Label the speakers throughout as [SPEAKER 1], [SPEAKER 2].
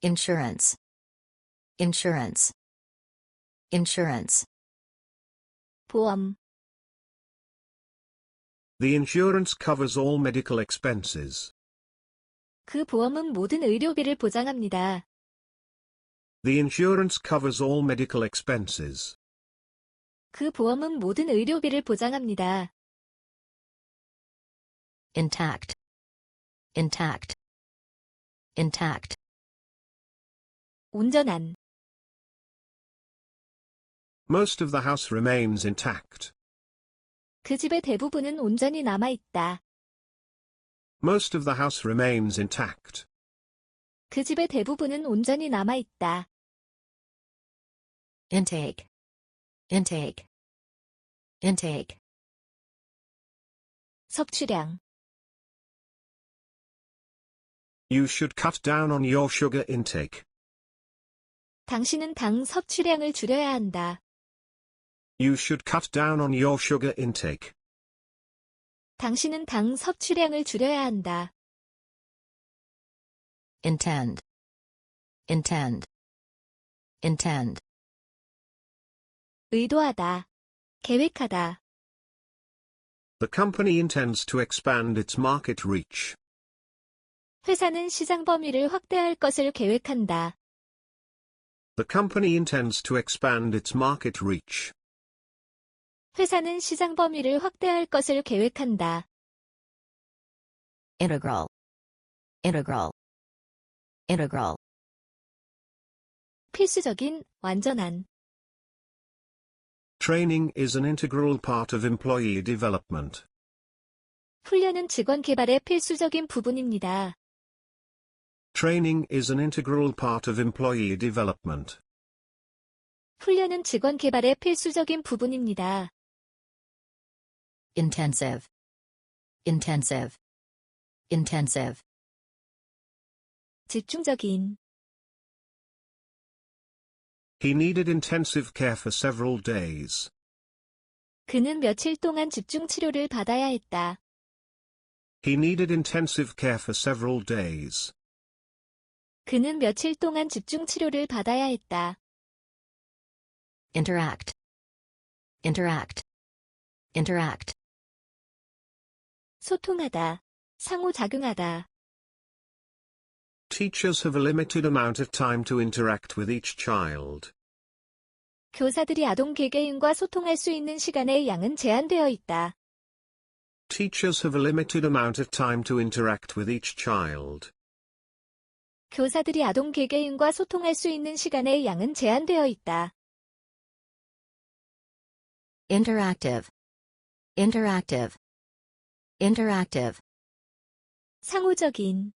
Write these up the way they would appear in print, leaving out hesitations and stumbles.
[SPEAKER 1] insurance, insurance, insurance.
[SPEAKER 2] 보험,
[SPEAKER 3] The insurance covers all medical expenses.
[SPEAKER 2] 그 보험은 모든 의료비를 보장합니다.
[SPEAKER 3] The insurance covers all medical expenses.
[SPEAKER 2] 그 보험은 모든 의료비를 보장합니다.
[SPEAKER 1] Intact, intact, intact.
[SPEAKER 2] 온전한,
[SPEAKER 3] Most of the house remains intact.
[SPEAKER 2] 그 집의 대부분은 온전히 남아있다.
[SPEAKER 3] Most of the house remains intact.
[SPEAKER 2] 그 집의 대부분은 온전히 남아있다.
[SPEAKER 1] Intake, intake, intake.
[SPEAKER 2] 섭취량,
[SPEAKER 3] You should cut down on your sugar intake.
[SPEAKER 2] 당신은 당 섭취량을 줄여야 한다.
[SPEAKER 3] You should cut down on your sugar intake.
[SPEAKER 2] 당신은 당 섭취량을 줄여야 한다.
[SPEAKER 1] Intend, intend, intend.
[SPEAKER 2] 의도하다, 계획하다.
[SPEAKER 3] The company intends to expand its market reach.
[SPEAKER 2] 회사는 시장 범위를 확대할 것을 계획한다.
[SPEAKER 3] The company intends to expand its market reach.
[SPEAKER 2] 회사는 시장 범위를 확대할 것을 계획한다.
[SPEAKER 1] Integral, integral, integral.
[SPEAKER 2] 필수적인, 완전한.
[SPEAKER 3] Training is an integral part of employee development.
[SPEAKER 2] 훈련은 직원 개발의 필수적인 부분입니다.
[SPEAKER 3] Training is an integral part of employee development.
[SPEAKER 2] 훈련은 직원 개발의 필수적인 부분입니다.
[SPEAKER 1] Intensive, intensive, intensive.
[SPEAKER 2] 집중적인,
[SPEAKER 3] He needed intensive care for several days.
[SPEAKER 2] 그는 며칠 동안 집중 치료를 받아야 했다.
[SPEAKER 3] He needed intensive care for several days.
[SPEAKER 2] 그는 며칠 동안 집중 치료를 받아야 했다.
[SPEAKER 1] Interact, interact, interact.
[SPEAKER 2] 소통하다, 상호작용하다.
[SPEAKER 3] Teachers have a limited amount of time to interact with each child.
[SPEAKER 2] 교사들이 아동 개개인과 소통할 수 있는 시간의 양은 제한되어 있다.
[SPEAKER 3] Teachers have a limited amount of time to interact with each child.
[SPEAKER 2] 교사들이 아동 개개인과 소통할 수 있는 시간의 양은 제한되어 있다.
[SPEAKER 1] Interactive, interactive, interactive.
[SPEAKER 2] 상호적인,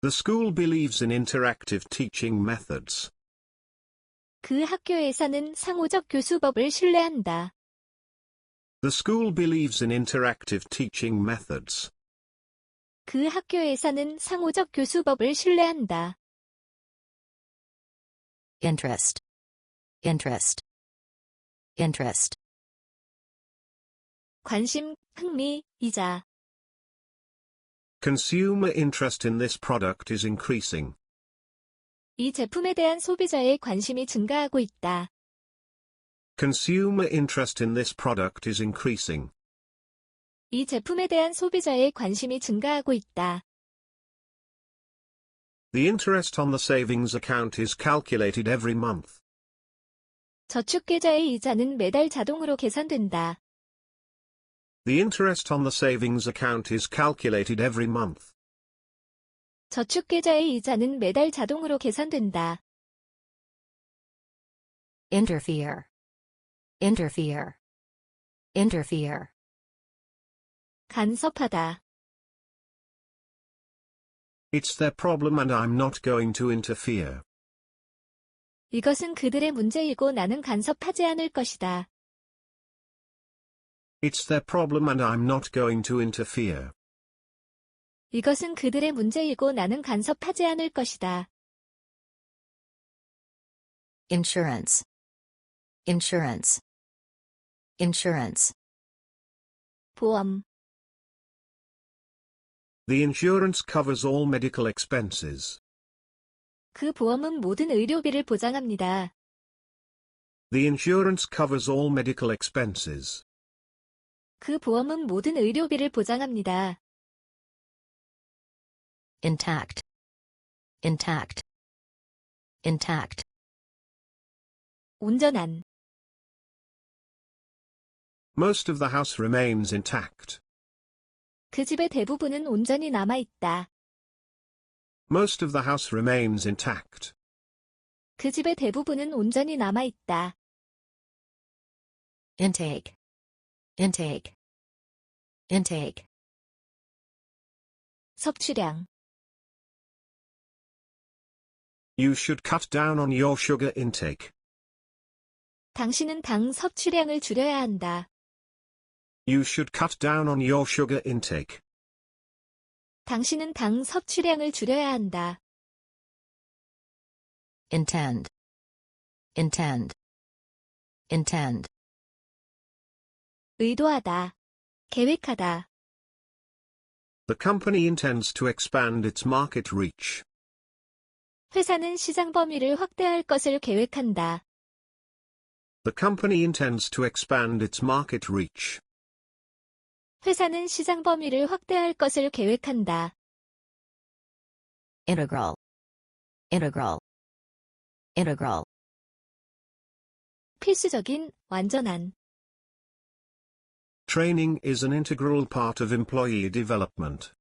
[SPEAKER 3] The school believes in interactive teaching methods.
[SPEAKER 2] 그 학교에서는 상호적 교수법을 신뢰한다.
[SPEAKER 3] The school believes in interactive teaching methods.
[SPEAKER 2] 그 학교에서는 상호적 교수법을 신뢰한다.
[SPEAKER 1] Interest, interest, interest.
[SPEAKER 2] 관심, 흥미, 이자.
[SPEAKER 3] Consumer interest in this product is increasing.
[SPEAKER 2] 이 제품에 대한 소비자의 관심이 증가하고 있다.
[SPEAKER 3] Consumer interest in this product is increasing.
[SPEAKER 2] 이 제품에 대한 소비자의 관심이 증가하고 있다.
[SPEAKER 3] The interest on the savings account is calculated every month.
[SPEAKER 2] 저축계좌의 이자는 매달 자동으로 계산된다.
[SPEAKER 3] The interest on the savings account is calculated every month.
[SPEAKER 2] 저축계좌의 이자는 매달 자동으로 계산된다.
[SPEAKER 1] Interfere, interfere, interfere.
[SPEAKER 2] 간섭하다.
[SPEAKER 3] It's their problem and I'm not going to interfere.
[SPEAKER 2] 이것은 그들의 문제이고 나는 간섭하지 않을 것이다.
[SPEAKER 3] It's their problem and I'm not going to interfere.
[SPEAKER 2] 이것은 그들의 문제이고 나는 간섭하지 않을 것이다.
[SPEAKER 1] Insurance, insurance, insurance.
[SPEAKER 2] 보험,
[SPEAKER 3] The insurance covers all medical expenses.
[SPEAKER 2] 그 보험은 모든 의료비를 보장합니다.
[SPEAKER 3] The insurance covers all medical expenses.
[SPEAKER 2] 그 보험은 모든 의료비를 보장합니다.
[SPEAKER 1] Intact. Intact. Intact.
[SPEAKER 2] 온전한.
[SPEAKER 3] Most of the house remains intact.
[SPEAKER 2] 그 집의 대부분은 온전히 남아있다.
[SPEAKER 3] Most of the house remains intact.
[SPEAKER 2] 그 집의 대부분은 온전히 남아있다.
[SPEAKER 1] Intake. Intake. Intake.
[SPEAKER 2] 섭취량.
[SPEAKER 3] You should cut down on your sugar intake.
[SPEAKER 2] 당신은 당 섭취량을 줄여야 한다.
[SPEAKER 3] You should cut down on your sugar intake.
[SPEAKER 2] 당신은 당 섭취량을 줄여야 한다.
[SPEAKER 1] Intend. Intend. Intend.
[SPEAKER 2] 의도하다. 계획하다.
[SPEAKER 3] The company intends to expand its market reach.
[SPEAKER 2] 회사는 시장 범위를 확대할 것을 계획한다.
[SPEAKER 3] The company intends to expand its market reach.
[SPEAKER 2] 회사는 시장 범위를 확대할 것을 계획한다.
[SPEAKER 1] Integral. Integral. Integral.
[SPEAKER 2] 필수적인, 완전한.
[SPEAKER 3] Training is an integral part of employee development.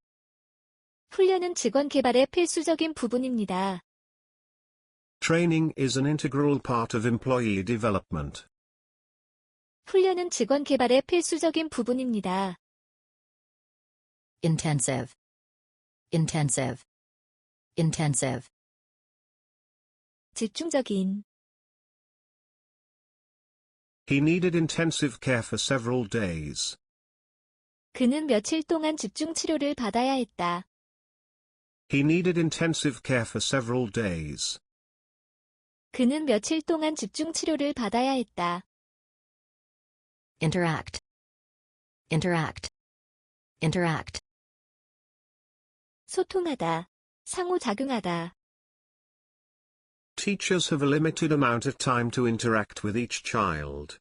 [SPEAKER 2] 훈련은 직원 개발의 필수적인 부분입니다.
[SPEAKER 3] Training is an integral part of employee development.
[SPEAKER 2] 훈련은 직원 개발의 필수적인 부분입니다.
[SPEAKER 1] Intensive. Intensive. Intensive.
[SPEAKER 2] 집중적인.
[SPEAKER 3] He needed intensive care for several days.
[SPEAKER 2] 그는 며칠 동안 집중 치료를 받아야 했다.
[SPEAKER 3] He needed intensive care for several days.
[SPEAKER 2] 그는 며칠 동안 집중 치료를 받아야 했다.
[SPEAKER 1] Interact. Interact. Interact.
[SPEAKER 2] 소통하다. 상호작용하다.
[SPEAKER 3] Teachers have a limited amount of time to interact with each child.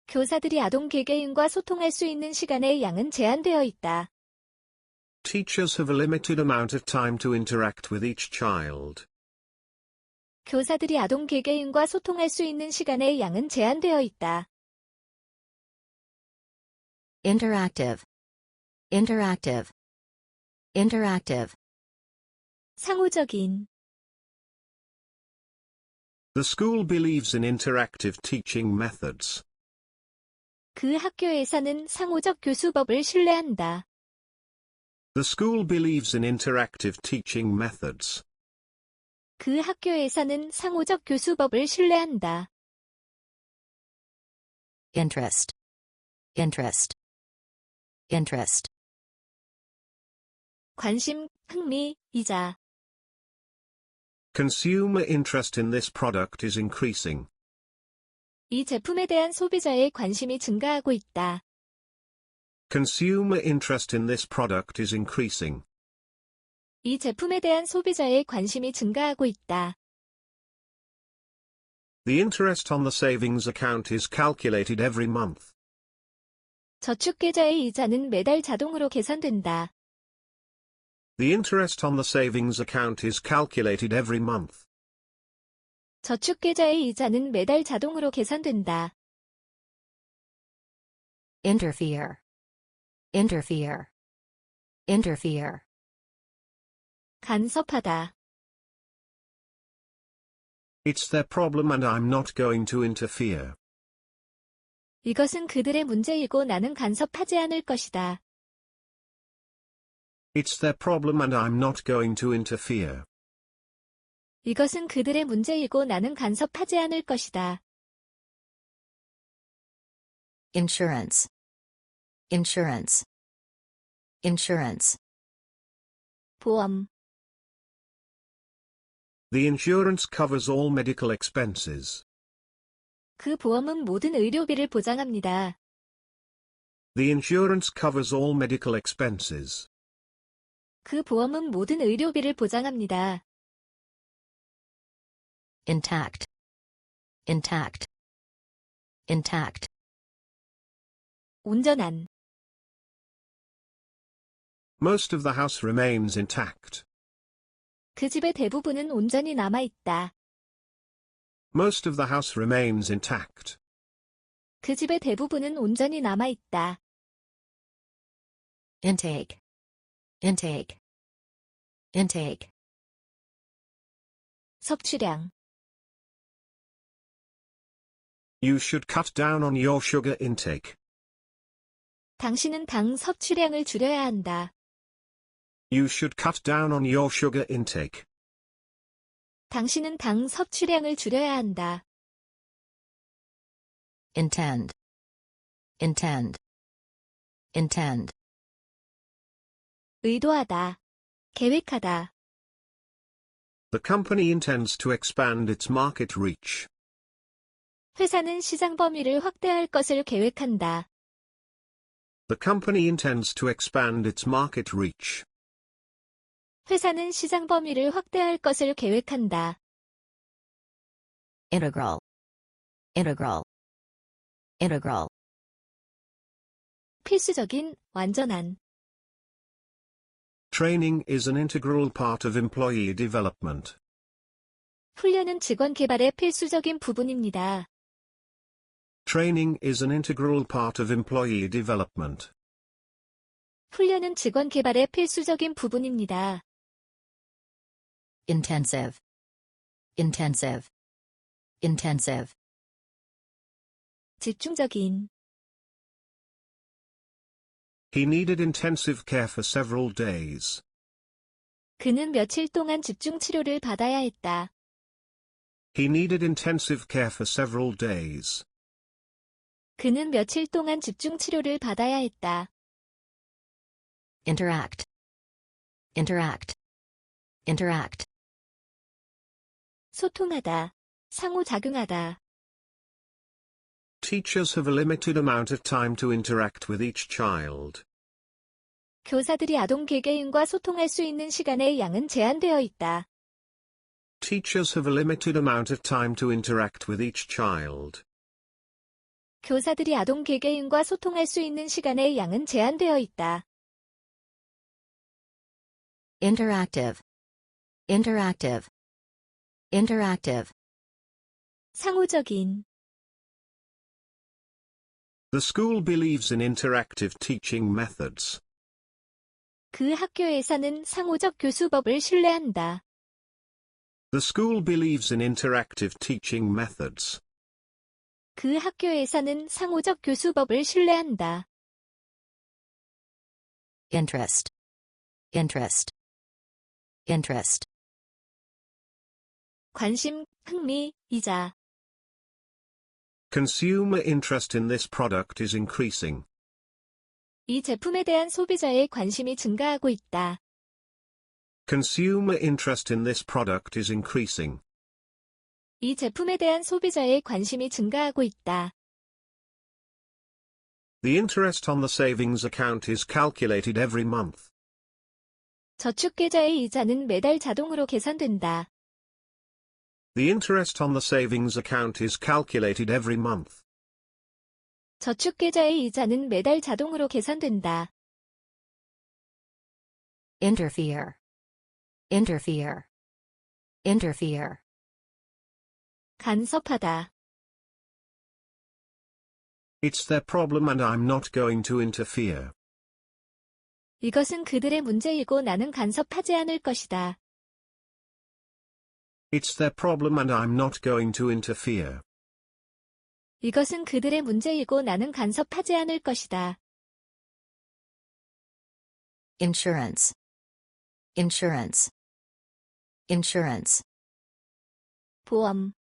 [SPEAKER 2] 교사들이 아동 개개인과 소통할 수 있는 시간의 양은 제한되어 있다.
[SPEAKER 3] Teachers have a limited amount of time to interact with each child.
[SPEAKER 2] 교사들이 아동 개개인과 소통할 수 있는 시간의 양은 제한되어 있다.
[SPEAKER 1] Interactive. Interactive. Interactive.
[SPEAKER 2] 상호적인.
[SPEAKER 3] The school believes in interactive teaching methods.
[SPEAKER 2] 그 학교에서는 상호적 교수법을 신뢰한다.
[SPEAKER 3] The school believes in interactive teaching methods.
[SPEAKER 2] 그 학교에서는 상호적 교수법을 신뢰한다.
[SPEAKER 1] Interest. Interest. Interest.
[SPEAKER 2] 관심, 흥미, 이자.
[SPEAKER 3] Consumer interest in this product is increasing.
[SPEAKER 2] 이 제품에 대한 소비자의 관심이 증가하고 있다.
[SPEAKER 3] Consumer interest in this product is increasing.
[SPEAKER 2] 이 제품에 대한 소비자의 관심이 증가하고 있다.
[SPEAKER 3] The interest on the savings account is calculated every month.
[SPEAKER 2] 저축계좌의 이자는 매달 자동으로 계산된다.
[SPEAKER 3] The interest on the savings account is calculated every month.
[SPEAKER 2] 저축계좌의 이자는 매달 자동으로 계산된다.
[SPEAKER 1] Interfere. Interfere. Interfere.
[SPEAKER 2] 간섭하다.
[SPEAKER 3] It's their problem and I'm not going to interfere.
[SPEAKER 2] 이것은 그들의 문제이고 나는 간섭하지 않을 것이다.
[SPEAKER 3] It's their problem and I'm not going to interfere.
[SPEAKER 2] 이것은 그들의 문제이고 나는 간섭하지 않을 것이다.
[SPEAKER 1] Insurance. Insurance. Insurance.
[SPEAKER 2] 보험.
[SPEAKER 3] The insurance covers all medical expenses.
[SPEAKER 2] 그 보험은 모든 의료비를 보장합니다.
[SPEAKER 3] The insurance covers all medical expenses.
[SPEAKER 2] 그 보험은 모든 의료비를 보장합니다.
[SPEAKER 1] intact, intact, intact,
[SPEAKER 2] 온전한,
[SPEAKER 3] Most of the house remains intact.
[SPEAKER 2] 그 집의 대부분은 온전히 남아있다.
[SPEAKER 3] Most of the house remains intact.
[SPEAKER 2] 그 집의 대부분은 온전히 남아있다.
[SPEAKER 1] intake, intake, intake,
[SPEAKER 2] 섭취량,
[SPEAKER 3] You should cut down on your sugar intake.
[SPEAKER 2] 당신은 당 섭취량을 줄여야 한다.
[SPEAKER 3] You should cut down on your sugar intake.
[SPEAKER 2] 당신은 당 섭취량을 줄여야 한다.
[SPEAKER 1] intend, intend, intend,
[SPEAKER 2] 의도하다, 계획하다,
[SPEAKER 3] The company intends to expand its market reach.
[SPEAKER 2] 회사는 시장 범위를 확대할 것을 계획한다.
[SPEAKER 3] The company intends to expand its market reach.
[SPEAKER 2] 회사는 시장 범위를 확대할 것을 계획한다.
[SPEAKER 1] integral, integral, integral,
[SPEAKER 2] 필수적인, 완전한,
[SPEAKER 3] Training is an integral part of employee development.
[SPEAKER 2] 훈련은 직원 개발의 필수적인 부분입니다.
[SPEAKER 3] Training is an integral part of employee development.
[SPEAKER 2] 훈련은 직원 개발의 필수적인 부분입니다.
[SPEAKER 1] intensive, intensive, intensive,
[SPEAKER 2] 집중적인,
[SPEAKER 3] He needed intensive care for several days.
[SPEAKER 2] 그는 며칠 동안 집중 치료를 받아야 했다.
[SPEAKER 3] He needed intensive care for several days.
[SPEAKER 2] 그는 며칠 동안 집중 치료를 받아야 했다.
[SPEAKER 1] interact, interact, interact,
[SPEAKER 2] 소통하다, 상호작용하다,
[SPEAKER 3] Teachers have a limited amount of time to interact with each child.
[SPEAKER 2] 교사들이 아동 개개인과 소통할 수 있는 시간의 양은 제한되어 있다.
[SPEAKER 3] Teachers have a limited amount of time to interact with each child.
[SPEAKER 2] 교사들이 아동 개개인과 소통할 수 있는 시간의 양은 제한되어 있다.
[SPEAKER 1] interactive, interactive, interactive,
[SPEAKER 2] 상호적인,
[SPEAKER 3] The school believes in interactive teaching methods.
[SPEAKER 2] 그 학교에서는 상호적 교수법을 신뢰한다.
[SPEAKER 3] The school believes in interactive teaching methods.
[SPEAKER 2] 그 학교에서는 상호적 교수법을 신뢰한다.
[SPEAKER 1] interest, interest, interest,
[SPEAKER 2] 관심, 흥미, 이자.
[SPEAKER 3] Consumer interest in this product is increasing.
[SPEAKER 2] 이 제품에 대한 소비자의 관심이 증가하고 있다.
[SPEAKER 3] Consumer interest in this product is increasing.
[SPEAKER 2] 이 제품에 대한 소비자의 관심이 증가하고 있다.
[SPEAKER 3] The interest on the savings account is calculated every month.
[SPEAKER 2] 저축계좌의 이자는 매달 자동으로 계산된다.
[SPEAKER 3] The interest on the savings account is calculated every month.
[SPEAKER 2] 저축계좌의 이자는 매달 자동으로 계산된다.
[SPEAKER 1] interfere, interfere, interfere,
[SPEAKER 2] 간섭하다.
[SPEAKER 3] It's their problem and I'm not going to interfere.
[SPEAKER 2] 이것은 그들의 문제이고 나는 간섭하지 않을 것이다.
[SPEAKER 3] It's their problem and I'm not going to interfere.
[SPEAKER 2] 이것은 그들의 문제이고 나는 간섭하지 않을 것이다.
[SPEAKER 1] insurance, insurance, insurance,
[SPEAKER 2] 보험.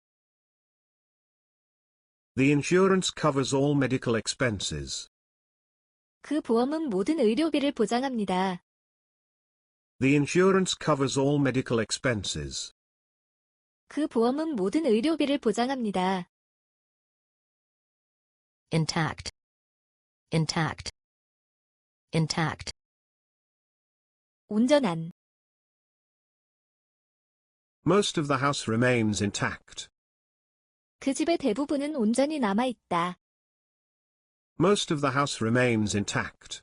[SPEAKER 3] The insurance covers all medical expenses.
[SPEAKER 2] 그 보험은 모든 의료비를 보장합니다.
[SPEAKER 3] The insurance covers all medical expenses.
[SPEAKER 2] 그 보험은 모든 의료비를 보장합니다.
[SPEAKER 1] intact, intact, intact,
[SPEAKER 2] 온전한,
[SPEAKER 3] Most of the house remains intact.
[SPEAKER 2] 그 집의 대부분은 온전히 남아있다.
[SPEAKER 3] Most of the house remains intact.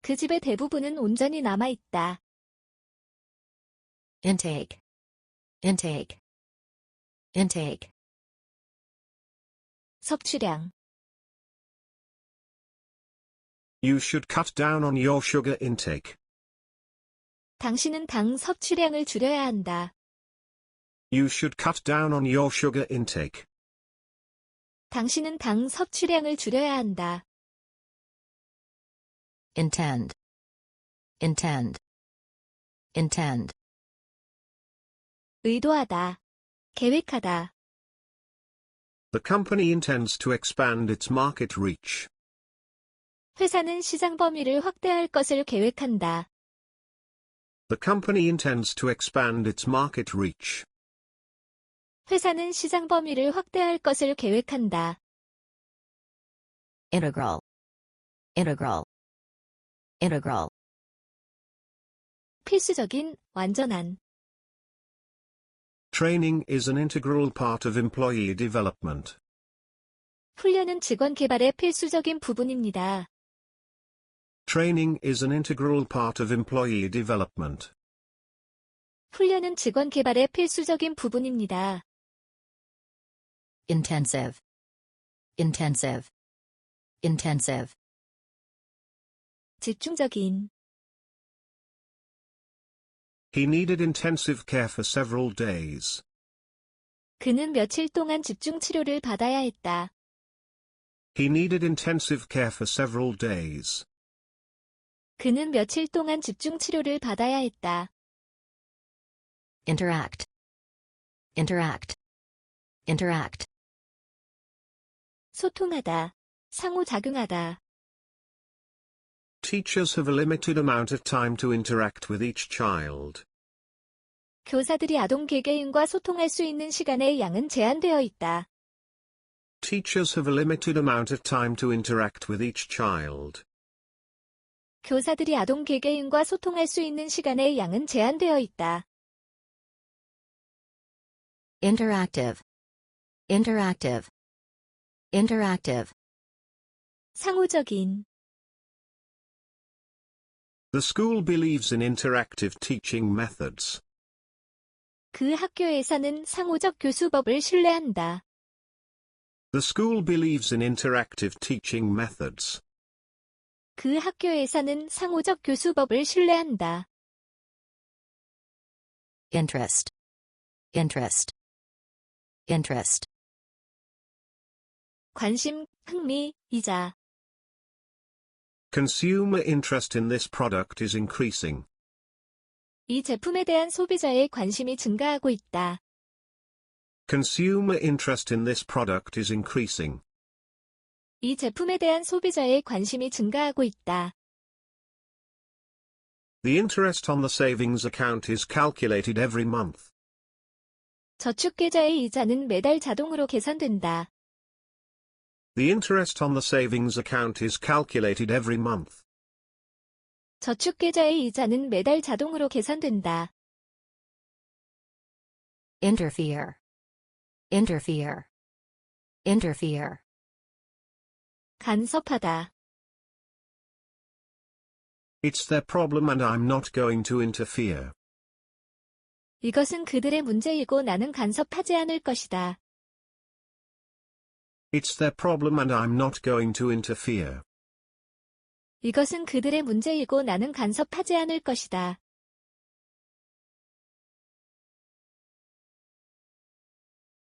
[SPEAKER 2] 그 집의 대부분은 온전히 남아있다.
[SPEAKER 1] Intake. Intake. Intake.
[SPEAKER 2] 섭취량,
[SPEAKER 3] You should cut down on your sugar intake.
[SPEAKER 2] 당신은 당 섭취량을 줄여야 한다.
[SPEAKER 3] You should cut down on your sugar intake.
[SPEAKER 2] 당신은 당 섭취량을 줄여야 한다.
[SPEAKER 1] Intend. Intend. Intend.
[SPEAKER 2] 의도하다, 계획하다,
[SPEAKER 3] The company intends to expand its market reach.
[SPEAKER 2] 회사는 시장 범위를 확대할 것을 계획한다.
[SPEAKER 3] The company intends to expand its market reach.
[SPEAKER 2] 회사는 시장 범위를 확대할 것을 계획한다.
[SPEAKER 1] Integral. Integral. Integral.
[SPEAKER 2] 필수적인, 완전한,
[SPEAKER 3] Training is an integral part of employee development.
[SPEAKER 2] 훈련은 직원 개발의 필수적인 부분입니다.
[SPEAKER 3] Training is an integral part of employee development.
[SPEAKER 2] 훈련은 직원 개발의 필수적인 부분입니다.
[SPEAKER 1] Intensive. Intensive. Intensive.
[SPEAKER 2] 집중적인,
[SPEAKER 3] He needed intensive care for several days.
[SPEAKER 2] 그는 며칠 동안 집중 치료를 받아야 했다.
[SPEAKER 3] He needed intensive care for several days.
[SPEAKER 2] 그는 며칠 동안 집중 치료를 받아야 했다.
[SPEAKER 1] Interact. Interact. Interact.
[SPEAKER 2] 소통하다, 상호작용하다,
[SPEAKER 3] Teachers have a limited amount of time to interact with each child.
[SPEAKER 2] 교사들이 아동 개개인과 소통할 수 있는 시간의 양은 제한되어 있다.
[SPEAKER 3] Teachers have a limited amount of time to interact with each child.
[SPEAKER 2] 교사들이 아동 개개인과 소통할 수 있는 시간의 양은 제한되어 있다.
[SPEAKER 1] Interactive. Interactive. Interactive.
[SPEAKER 2] 상호적인,
[SPEAKER 3] The school believes in interactive teaching methods.
[SPEAKER 2] 그 학교에서는 상호적 교수법을 신뢰한다.
[SPEAKER 3] The school believes in interactive teaching methods.
[SPEAKER 2] 그 학교에서는 상호적 교수법을 신뢰한다.
[SPEAKER 1] Interest. Interest. Interest.
[SPEAKER 2] 관심, 흥미, 이자.
[SPEAKER 3] Consumer interest in this product is increasing.
[SPEAKER 2] 이 제품에 대한 소비자의 관심이 증가하고 있다.
[SPEAKER 3] Consumer interest in this product is increasing.
[SPEAKER 2] 이 제품에 대한 소비자의 관심이 증가하고 있다.
[SPEAKER 3] The interest on the savings account is calculated every month.
[SPEAKER 2] 저축계좌의 이자는 매달 자동으로 계산된다.
[SPEAKER 3] The interest on the savings account is calculated every month.
[SPEAKER 2] 저축계좌의 이자는 매달 자동으로 계산된다.
[SPEAKER 1] Interfere. Interfere. Interfere.
[SPEAKER 2] 간섭하다.
[SPEAKER 3] It's their problem and I'm not going to interfere.
[SPEAKER 2] 이것은 그들의 문제이고 나는 간섭하지 않을 것이다.
[SPEAKER 3] It's their problem and I'm not going to interfere.
[SPEAKER 2] 이것은 그들의 문제이고 나는 간섭하지 않을 것이다.